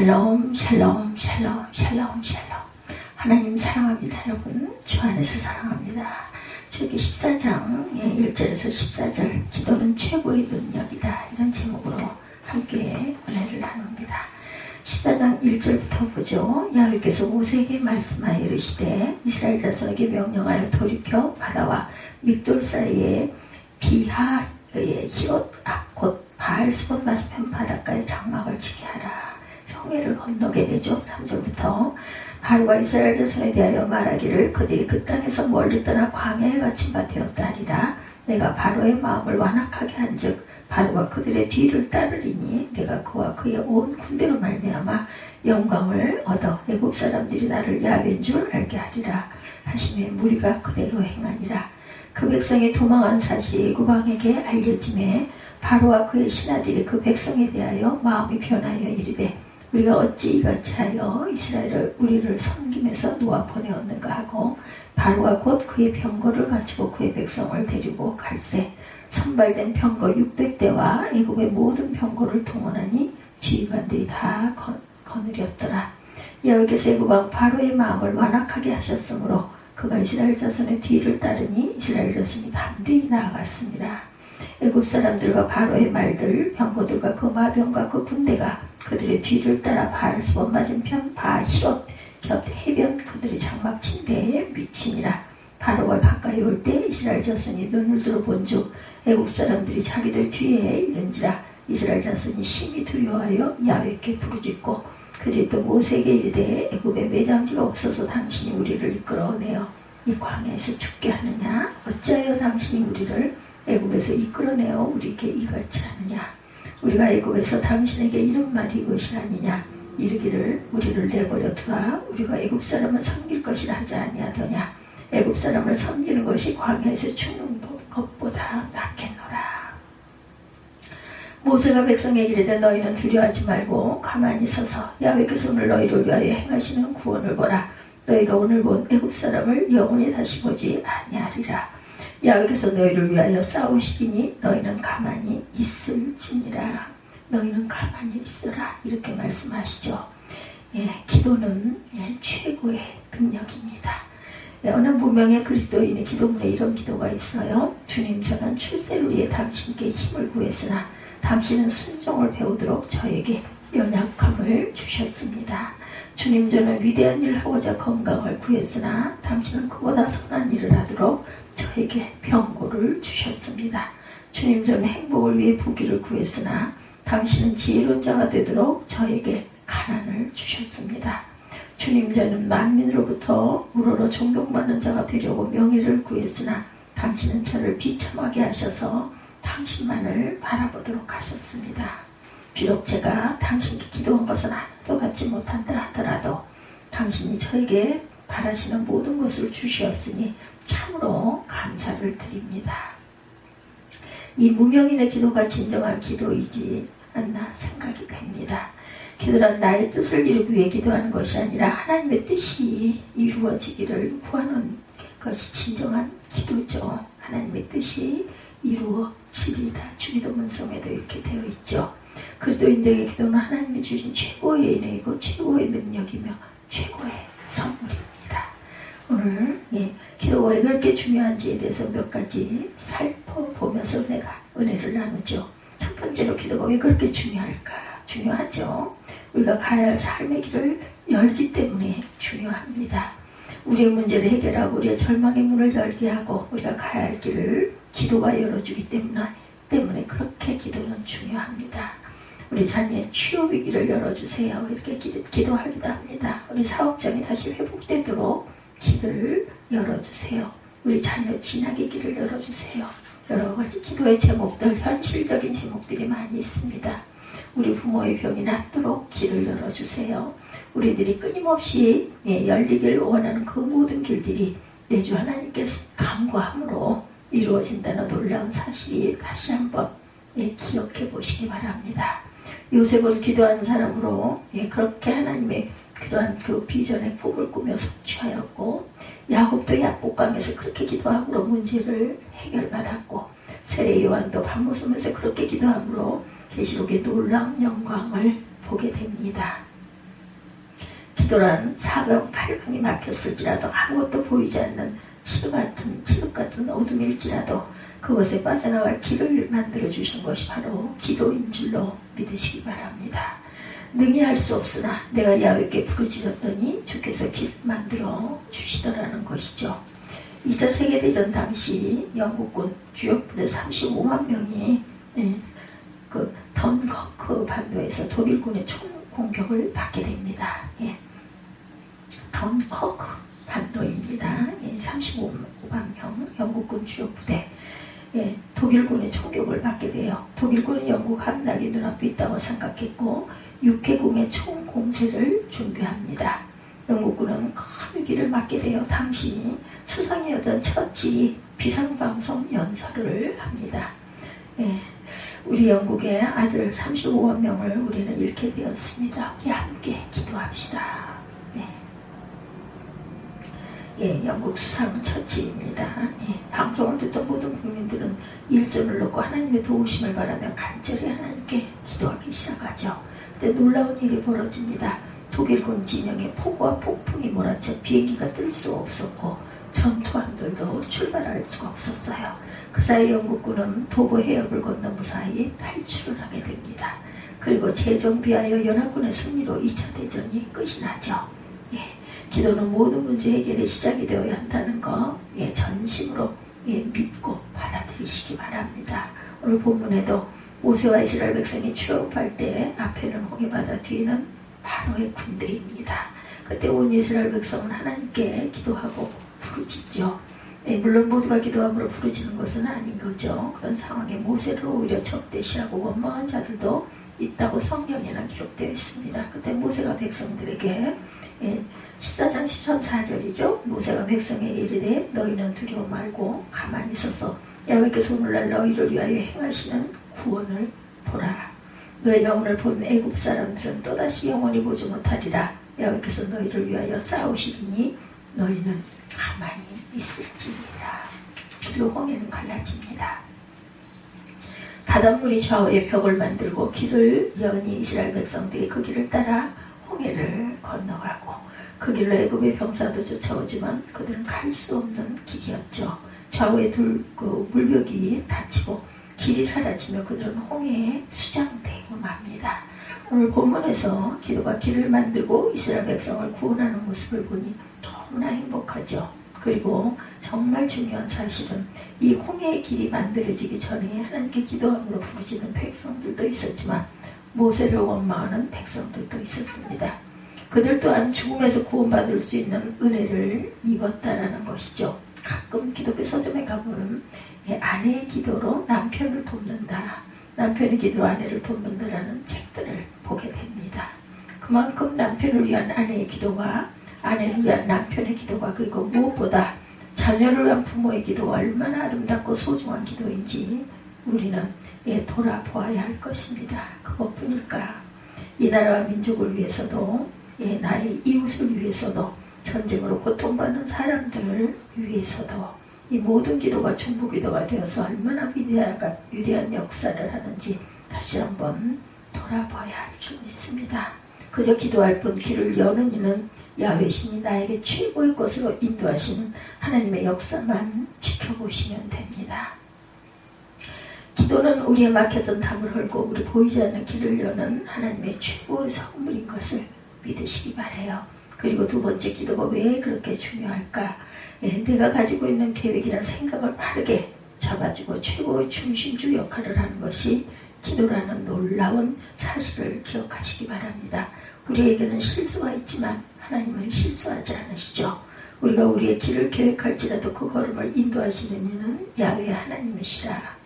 샬롬 샬롬 샬롬 샬롬 샬롬. 하나님 사랑합니다. 여러분 주 안에서 사랑합니다. 출애굽기 14장 1절에서 14절 기도는 최고의 능력이다, 이런 제목으로 함께 은혜를 나눕니다. 14장 1절부터 보죠. 야훼께서 모세에게 말씀하여 이르시되 이스라엘 자손에게 명령하여 돌이켜 바다와 믹돌 사이에 비하의 히롯 곧 바알스본 맞은편 바닷가에 장막을 치게 하라. 홍해를 건너게 되죠. 3절부터 바알과 이스라엘 자손에 대하여 말하기를 그들이 그 땅에서 멀리 떠나 광야에 갇힌 바 되었다 하리라. 내가 바로의 마음을 완악하게 한즉 바로가 그들의 뒤를 따르리니 내가 그와 그의 온 군대로 말미암아 영광을 얻어 애굽 사람들이 나를 야훼인 줄 알게 하리라 하시매 무리가 그대로 행하니라. 그 백성이 도망한 사실이 애굽 왕에게 알려짐에 바로와 그의 신하들이 그 백성에 대하여 마음이 변하여 이르되 우리가 어찌 이같이 하여 이스라엘을 우리를 섬김에서 놓아 보내었는가 하고 바로가 곧 그의 병거를 갖추고 그의 백성을 데리고 갈새 선발된 병거 600대와 애굽의 모든 병거를 동원하니 지휘관들이 다 거느렸더라. 여호와께서 애굽 왕 바로의 마음을 완악하게 하셨으므로 그가 이스라엘 자손의 뒤를 따르니 이스라엘 자손이 담대히 나아갔습니다. 애굽 사람들과 바로의 말들 병거들과 그 마병과 그 군대가 그들의 뒤를 따라 바알스본 맞은편 바히롯 곁 해변 그들의 장막 침대에 미치니라. 바로가 가까이 올 때 이스라엘 자손이 눈을 들어 본즉 애굽 사람들이 자기들 뒤에 이른지라. 이스라엘 자손이 심히 두려워하여 야훼께 부르짖고 그들이 또 모세에게 이르되 애굽에 매장지가 없어서 당신이 우리를 이끌어내어 이 광야에서 죽게 하느냐? 어찌하여 당신이 우리를 애굽에서 이끌어내어 우리에게 이같이 하느냐? 우리가 애굽에서 당신에게 이런 말이 이것이 아니냐? 이르기를 우리를 내버려 두라. 우리가 애굽 사람을 섬길 것이라 하지 아니하더냐? 애굽 사람을 섬기는 것이 광야에서 죽는 것보다 낫겠노라. 모세가 백성에게 이르되 너희는 두려워하지 말고 가만히 서서 야훼께서 오늘 너희를 위하여 행하시는 구원을 보라. 너희가 오늘 본 애굽 사람을 영원히 다시 보지 아니하리라. 야훼께서 너희를 위하여 싸우시기니 너희는 가만히 있을지니라. 너희는 가만히 있어라. 이렇게 말씀하시죠. 기도는 최고의 능력입니다. 어느 무명의 그리스도인의 기도문에 이런 기도가 있어요. 주님, 저는 출세를 위해 당신께 힘을 구했으나 당신은 순종을 배우도록 저에게 연약함을 주셨습니다. 주님, 저는 위대한 일을 하고자 건강을 구했으나 당신은 그보다 선한 일을 하도록 저에게 병고를 주셨습니다. 주님, 저는 행복을 위해 부귀를 구했으나 당신은 지혜로운 자가 되도록 저에게 가난을 주셨습니다. 주님, 저는 만민으로부터 우러러 존경받는 자가 되려고 명예를 구했으나 당신은 저를 비참하게 하셔서 당신만을 바라보도록 하셨습니다. 비록 제가 당신께 기도한 것은 하나도 받지 못한다 하더라도 당신이 저에게 바라시는 모든 것을 주셨으니 참으로 감사를 드립니다. 이 무명인의 기도가 진정한 기도이지 않나 생각이 됩니다. 기도란 나의 뜻을 이루기 위해 기도하는 것이 아니라 하나님의 뜻이 이루어지기를 구하는 것이 진정한 기도죠. 하나님의 뜻이 이루어지리다. 주기도문송에도 이렇게 되어 있죠. 그리스도인들에게 기도는 하나님이 주신 최고의 은혜이고 최고의 능력이며 최고의 선물입니다. 오늘 기도가 왜 그렇게 중요한지에 대해서 몇 가지 살펴보면서 은혜를 나누죠. 첫 번째로 기도가 왜 그렇게 중요할까? 중요하죠. 우리가 가야 할 삶의 길을 열기 때문에 중요합니다. 우리의 문제를 해결하고 우리의 절망의 문을 열게 하고 우리가 가야 할 길을 기도가 열어주기 때문에 그렇게 기도는 중요합니다. 우리 자녀의 취업의 길을 열어주세요. 이렇게 기도하기도 합니다. 우리 사업장이 다시 회복되도록 길을 열어주세요. 우리 자녀 진학의 길을 열어주세요. 여러 가지 기도의 제목들, 현실적인 제목들이 많이 있습니다. 우리 부모의 병이 낫도록 길을 열어주세요. 우리들이 끊임없이 열리길 원하는 그 모든 길들이 내 주 하나님께서 간구함으로 이루어진다는 놀라운 사실이 다시 한번 기억해 보시기 바랍니다. 요셉은 기도하는 사람으로 그렇게 하나님의 그러한 그 비전의 꿈을 꾸며 성취하였고, 야곱도 약복강에서 그렇게 기도함으로 문제를 해결받았고, 세례 요한도 밤모섬에서 그렇게 기도함으로 계시록의 놀라운 영광을 보게 됩니다. 기도란 사방팔방이 막혔을지라도 아무것도 보이지 않는 칠흑 같은 어둠일지라도 그것에 빠져나갈 길을 만들어 주신 것이 바로 기도인 줄로 믿으시기 바랍니다. 능히 할 수 없으나 내가 야훼께 부르짖었더니 주께서 길을 만들어 주시더라는 것이죠. 2차 세계대전 당시 영국군 주력 부대 35만 명이 그 던커크 반도에서 독일군의 총공격을 받게 됩니다. 던커크 반도입니다. 35만 명 영국군 주력 부대 독일군의 총격을 받게 돼요. 독일군은 영국 함락이 눈앞에 있다고 생각했고 육해공의 총공세를 준비합니다. 영국군은 큰 위기를 맞게 돼요. 당시 수상이었던 첫지 비상방송 연설을 합니다. 우리 영국의 아들 35만 명을 우리는 잃게 되었습니다. 우리 함께 기도합시다. 영국 수상 처치입니다. 방송을 듣던 모든 국민들은 일손을 놓고 하나님의 도우심을 바라며 간절히 하나님께 기도하기 시작하죠. 근데 놀라운 일이 벌어집니다. 독일군 진영에 폭우와 폭풍이 몰아쳐 비행기가 뜰 수 없었고 전투함들도 출발할 수가 없었어요. 그 사이 영국군은 도보 해협을 건너 무사히 탈출을 하게 됩니다. 그리고 재정비하여 연합군의 승리로 2차 대전이 끝이 나죠. 기도는 모든 문제 해결의 시작이 되어야 한다는 거 전심으로 믿고 받아들이시기 바랍니다. 오늘 본문에도 모세와 이스라엘 백성이 출애굽할 때 앞에는 홍해바다 뒤에는 바로의 군대입니다. 그때 온 이스라엘 백성은 하나님께 기도하고 부르짖죠. 물론 모두가 기도함으로 부르짖는 것은 아닌 거죠. 그런 상황에 모세를 오히려 적대시하고 원망한 자들도 있다고 성경에는 기록되어 있습니다. 그때 모세가 백성들에게 14장 13,14절이죠. 모세가 백성에 이르되 너희는 두려워 말고 가만히 서서 야훼께서 오늘날 너희를 위하여 행하시는 구원을 보라. 너희가 오늘 본 애굽 사람들은 또다시 영원히 보지 못하리라. 야훼께서 너희를 위하여 싸우시리니 너희는 가만히 있을지니라. 그리고 홍해는 갈라집니다. 바닷물이 좌우에 벽을 만들고 길을 여니 이스라엘 백성들이 그 길을 따라 홍해를 건너가고 그 길로 애굽의 병사도 쫓아오지만 그들은 갈 수 없는 길이었죠. 좌우에 물벽이 닫히고 길이 사라지며 그들은 홍해에 수장되고 맙니다. 오늘 본문에서 기도가 길을 만들고 이스라엘 백성을 구원하는 모습을 보니 너무나 행복하죠. 그리고 정말 중요한 사실은 이 홍해의 길이 만들어지기 전에 하나님께 기도함으로 부르짖는 백성들도 있었지만 모세를 원망하는 백성들도 있었습니다. 그들 또한 죽음에서 구원받을 수 있는 은혜를 입었다라는 것이죠. 가끔 기독교 서점에 가보면 아내의 기도로 남편을 돕는다, 남편의 기도로 아내를 돕는다라는 책들을 보게 됩니다. 그만큼 남편을 위한 아내의 기도가, 아내를 위한 남편의 기도가, 그리고 무엇보다 자녀를 위한 부모의 기도가 얼마나 아름답고 소중한 기도인지 우리는 돌아보아야 할 것입니다. 그것뿐일까? 이 나라와 민족을 위해서도 나의 이웃을 위해서도 전쟁으로 고통받는 사람들을 위해서도 이 모든 기도가 중보기도가 되어서 얼마나 위대한 역사를 하는지 다시 한번 돌아봐야 할 줄 믿습니다. 그저 기도할 뿐 길을 여는 이는 야훼신이 나에게 최고의 것으로 인도하시는 하나님의 역사만 지켜보시면 됩니다. 기도는 우리의 막혔던 담을 헐고 우리 보이지 않는 길을 여는 하나님의 최고의 선물인 것을 믿으시기 바래요. 그리고 두 번째, 기도가 왜 그렇게 중요할까? 내가 가지고 있는 계획이란 생각을 바르게 잡아주고 최고의 중심주 역할을 하는 것이 기도라는 놀라운 사실을 기억하시기 바랍니다. 우리에게는 실수가 있지만 하나님은 실수하지 않으시죠. 우리가 우리의 길을 계획할지라도 그 걸음을 인도하시는 이는 야훼 하나님이시라.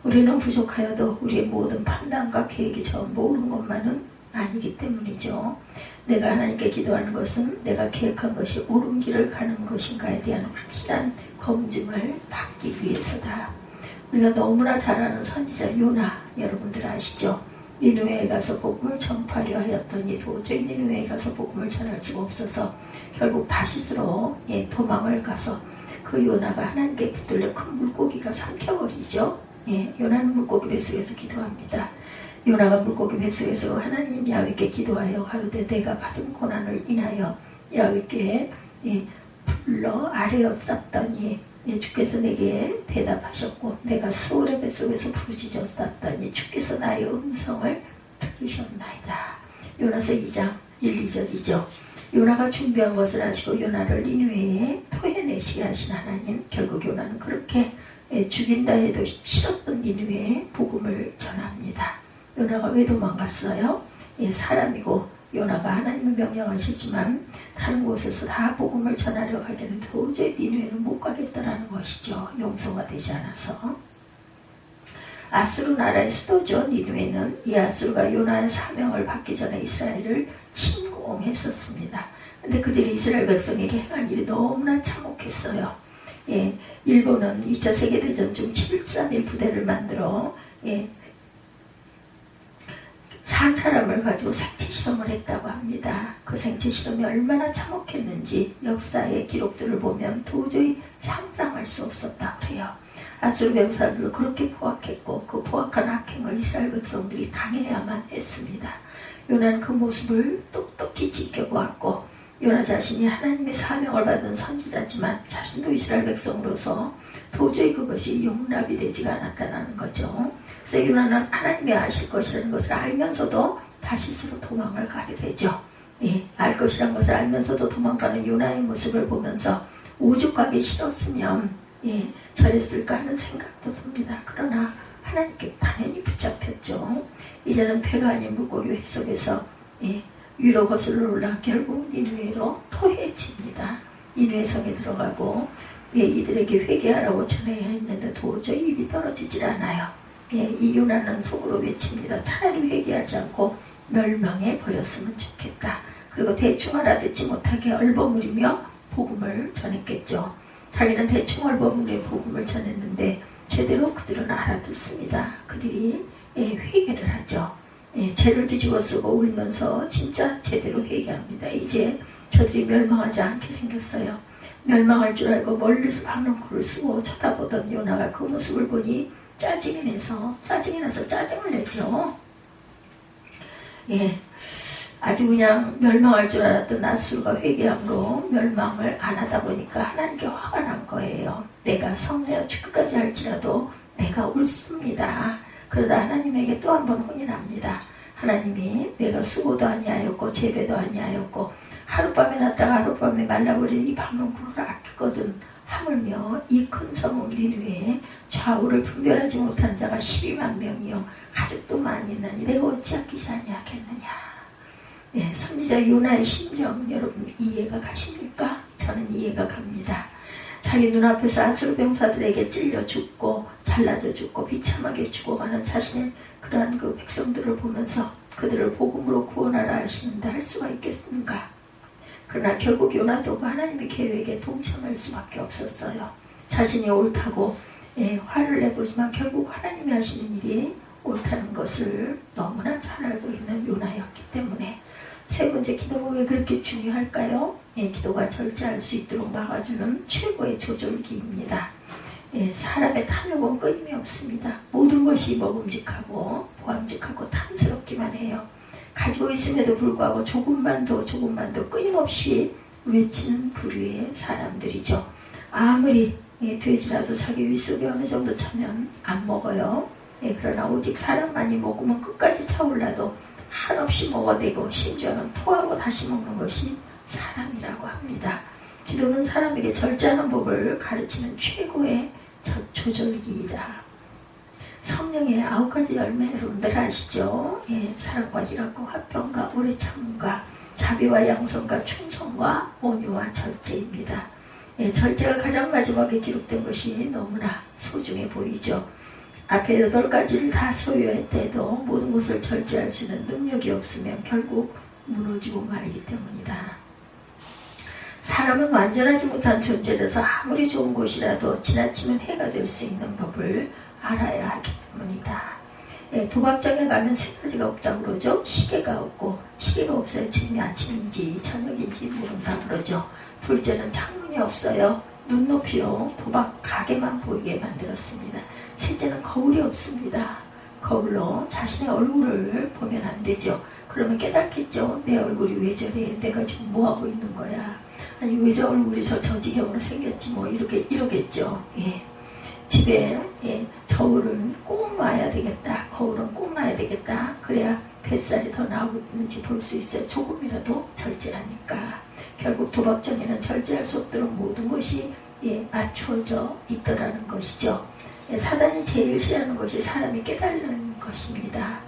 우리는 부족하여도 우리의 모든 판단과 계획이 전부 옳은 것만은 아니기 때문이죠. 내가 하나님께 기도하는 것은 내가 계획한 것이 옳은 길을 가는 것인가에 대한 확실한 검증을 받기 위해서다. 우리가 너무나 잘 아는 선지자 요나, 여러분들 아시죠? 니느웨에 가서 복음을 전파하려 하였더니 도저히 니느웨에 가서 복음을 전할 수가 없어서 결국 다시스로 도망을 가서 그 요나가 하나님께 붙들려 큰 물고기가 삼켜버리죠. 요나는 물고기 뱃속에서 기도합니다. 요나가 물고기 뱃속에서 하나님 야훼께 기도하여 가로되 내가 받은 고난을 인하여 야훼께 불러 아뢰어 쌌더니 주께서 내게 대답하셨고 내가 수월의 뱃속에서 부르짖어 쌌더니 주께서 나의 음성을 들으셨나이다. 요나서 2장 1, 2절이죠. 요나가 준비한 것을 아시고 요나를 니느웨에 토해내시게 하신 하나님, 결국 요나는 그렇게 죽인다 해도 싫었던 니느웨에 복음을 전합니다. 요나가 왜 도망갔어요? 사람이고 요나가 하나님은 명령하시지만 다른 곳에서 다 복음을 전하려 가기는 도저히 니느웨는 못 가겠다라는 것이죠. 용서가 되지 않아서. 아수르 나라의 수도죠. 니느웨는. 이 아수르가 요나의 사명을 받기 전에 이스라엘을 침공했었습니다. 근데 그들이 이스라엘 백성에게 행한 일이 너무나 참혹했어요. 일본은 2차 세계대전 중 731 부대를 만들어 산 사람을 가지고 생체 실험을 했다고 합니다. 그 생체 실험이 얼마나 참혹했는지 역사의 기록들을 보면 도저히 상상할 수 없었다고 해요. 아수르 병사들도 그렇게 포악했고 그 포악한 악행을 이스라엘 백성들이 당해야만 했습니다. 요나는 그 모습을 똑똑히 지켜보았고 요나 자신이 하나님의 사명을 받은 선지자지만 자신도 이스라엘 백성으로서 도저히 그것이 용납이 되지가 않았다는 거죠. 그래서 요나는 하나님이 아실 것이라는 것을 알면서도 다시스로 도망을 가게 되죠. 알 것이라는 것을 알면서도 도망가는 요나의 모습을 보면서 오죽하기 싫었으면 저랬을까 하는 생각도 듭니다. 그러나 하나님께 당연히 붙잡혔죠. 이제는 배가 아닌 물고기 뱃속에서 위로 거슬러 올라 결국 니느웨로 토해집니다. 니느웨 성에 들어가고 이들에게 회개하라고 전해야 했는데 도저히 입이 떨어지질 않아요. 이 요나는 속으로 외칩니다. 차라리 회개하지 않고 멸망해 버렸으면 좋겠다. 그리고 대충 알아듣지 못하게 얼버무리며 복음을 전했겠죠. 자기는 대충 얼버무려 복음을 전했는데 제대로 그들은 알아듣습니다. 그들이 회개를 하죠. 죄를 뒤집어 쓰고 울면서 진짜 제대로 회개합니다. 이제 저들이 멸망하지 않게 생겼어요. 멸망할 줄 알고 멀리서 방울코를 쓰고 쳐다보던 요나가 그 모습을 보니 짜증이 나서 짜증을 냈죠. 아주 그냥 멸망할 줄 알았던 아수르가 회개함으로 멸망을 안 하다 보니까 하나님께 화가 난 거예요. 내가 성내어 죽기까지 할지라도 내가 옳습니다. 그러다 하나님에게 또 한 번 혼이 납니다. 하나님이 내가 수고도 아니하였고 재배도 아니하였고 하룻밤에 났다가 하룻밤에 말라버린 이 방울구를 아끼거든. 하물며 이 큰 성읍 니느웨에 좌우를 분별하지 못한 자가 12만 명이요 가족도 많이 있나니 내가 어찌 아끼지 아니하겠느냐. 선지자 요나의 심령 여러분 이해가 가십니까? 저는 이해가 갑니다. 자기 눈앞에서 아수르 병사들에게 찔려 죽고 잘라져 죽고 비참하게 죽어가는 자신의 그러한 그 백성들을 보면서 그들을 복음으로 구원하라 하시는데 할 수가 있겠습니까? 그러나 결국 요나도 하나님의 계획에 동참할 수밖에 없었어요. 자신이 옳다고 화를 내보지만 결국 하나님이 하시는 일이 옳다는 것을 너무나 잘 알고 있는 요나였기 때문에 세 번째 기도가 왜 그렇게 중요할까요? 기도가 절제할 수 있도록 막아주는 최고의 조절기입니다. 사람의 탐욕은 끊임이 없습니다. 모든 것이 먹음직하고 보암직하고 탐스럽기만 해요. 가지고 있음에도 불구하고 조금만 더 끊임없이 외치는 부류의 사람들이죠. 아무리 돼지라도 자기 윗속에 어느 정도 차면 안 먹어요. 그러나 오직 사람만이 먹으면 끝까지 차올라도 한없이 먹어대고 심지어는 토하고 다시 먹는 것이 사람이라고 합니다. 기도는 사람에게 절제하는 법을 가르치는 최고의 조절기이다. 성령의 9가지 열매 여러분들 아시죠? 사랑과 희락과 화평과 오래 참음과 자비와 양선과 충성과 온유와 절제입니다. 절제가 가장 마지막에 기록된 것이 너무나 소중해 보이죠. 앞에 8가지를 다 소유했대도 모든 것을 절제할 수 있는 능력이 없으면 결국 무너지고 말이기 때문이다. 사람은 완전하지 못한 존재라서 아무리 좋은 곳이라도 지나치면 해가 될 수 있는 법을 알아야 하기 때문이다. 도박장에 가면 3가지가 없다고 그러죠. 시계가 없고 시계가 없어요. 지금이 아침인지 저녁인지 모른다고 그러죠. 둘째는 창문이 없어요. 눈높이로 도박 가게만 보이게 만들었습니다. 셋째는 거울이 없습니다. 거울로 자신의 얼굴을 보면 안 되죠. 그러면 깨닫겠죠. 내 얼굴이 왜 저래? 내가 지금 뭐하고 있는 거야? 아니 왜 저 얼굴이 저 지경으로 생겼지? 뭐 이러겠죠. 예. 집에 저울은 꼭 놔야 되겠다. 거울은 꼭 놔야 되겠다. 그래야 뱃살이 더 나오는지 볼 수 있어요. 조금이라도 절제하니까. 결국 도박정에는 절제할 수 없도록 모든 것이 맞추어져 있더라는 것이죠. 사단이 제일 싫어하는 것이 사람이 깨달는 것입니다.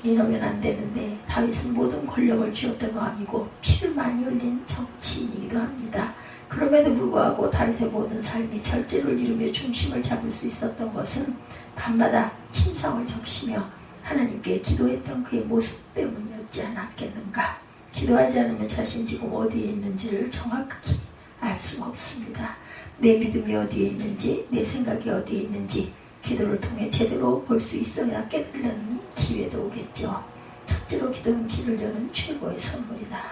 이러면 안 되는데 다윗은 모든 권력을 쥐었던 왕이고 피를 많이 흘린 정치인이기도 합니다. 그럼에도 불구하고 다윗의 모든 삶이 절제를 이루며 중심을 잡을 수 있었던 것은 밤마다 침상을 적시며 하나님께 기도했던 그의 모습 때문이었지 않았겠는가. 기도하지 않으면 자신 지금 어디에 있는지를 정확히 알 수가 없습니다. 내 믿음이 어디에 있는지, 내 생각이 어디에 있는지 기도를 통해 제대로 볼 수 있어야 깨달는 기회도 오겠죠. 첫째로 기도는 길을 여는 최고의 선물이다.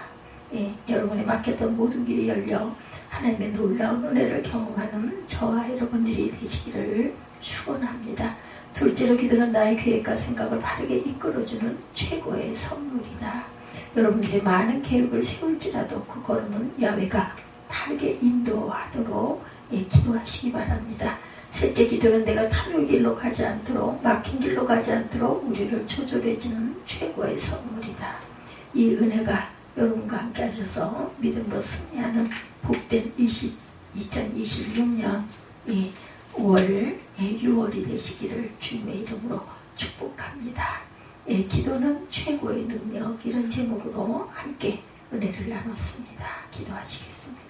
여러분이 막혔던 모든 길이 열려 하나님의 놀라운 은혜를 경험하는 저와 여러분들이 되시기를 축원합니다. 둘째로 기도는 나의 계획과 생각을 바르게 이끌어주는 최고의 선물이다. 여러분들이 많은 계획을 세울지라도 그 걸음은 야훼가 바르게 인도하도록 기도하시기 바랍니다. 셋째 기도는 내가 탐욕의 길로 가지 않도록, 막힌 길로 가지 않도록 우리를 조절해주는 최고의 선물이다. 이 은혜가 여러분과 함께 하셔서 믿음으로 승리하는 복된 2026년 5월 6월이 되시기를 주님의 이름으로 축복합니다. 기도는 최고의 능력, 이런 제목으로 함께 은혜를 나눴습니다. 기도하시겠습니다.